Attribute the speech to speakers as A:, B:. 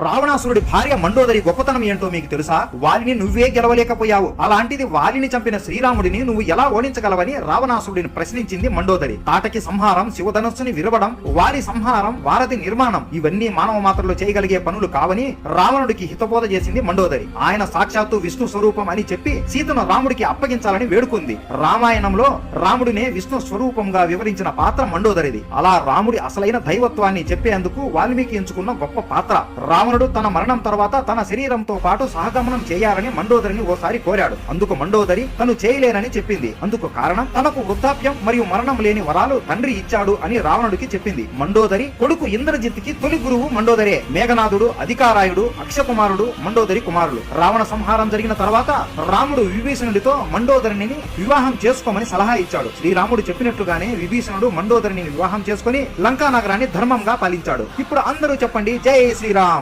A: రావణాసురుడి భార్య మండోదరి గొప్పతనం ఏంటో మీకు తెలుసా? వాలిని నువ్వే గెలవలేకపోయావు, అలాంటిది వాలిని చంపిన శ్రీరాముడిని నువ్వు ఎలా ఓడించగలవని రావణాసురుడిని ప్రశ్నించింది మండోదరి. తాటకి సంహారం, శివధనుస్సుని విరవడం, వాలి సంహారం, వారధి నిర్మాణం ఇవన్నీ మానవ మాత్రలో చేయగలిగే పనులు కావని రావణుడికి హితబోధ చేసింది మండోదరి. ఆయన సాక్షాత్తు విష్ణు స్వరూపం అని చెప్పి సీతను రాముడికి అప్పగించాలని వేడుకుంది. రామాయణంలో రాముడినే విష్ణు స్వరూపంగా వివరించిన పాత్ర మండోదరిది. అలా రాముడి అసలైన దైవత్వాన్ని చెప్పేందుకు వాల్మీకి ఎంచుకున్న గొప్ప పాత్ర. రావణుడు తన మరణం తర్వాత తన శరీరంతో పాటు సహగమనం చేయాలని మండోదరిని ఓసారి కోరాడు. అందుకు మండోదరి తను చేయలేనని చెప్పింది. అందుకు కారణం తనకు వృద్ధాప్యం మరియు మరణం లేని వరాలు తండ్రి ఇచ్చాడు అని రావణుడికి చెప్పింది. మండోదరి కొడుకు ఇంద్రజిత్తుకి తొలి గురువు మండోదరే. మేఘనాథుడు, అధికారాయుడు, అక్షకుమారుడు మండోదరి కుమారులు. రావణ సంహారం జరిగిన తర్వాత రాముడు విభీషణుడితో మండోదరిని వివాహం చేసుకోమని సలహా ఇచ్చాడు. శ్రీరాముడు చెప్పినట్లుగానే విభీషణుడు మండోదరిని వివాహం చేసుకుని లంకా నగరాన్ని ధర్మంగా పాలించాడు. ఇప్పుడు అందరూ చెప్పండి, జై శ్రీరామ్.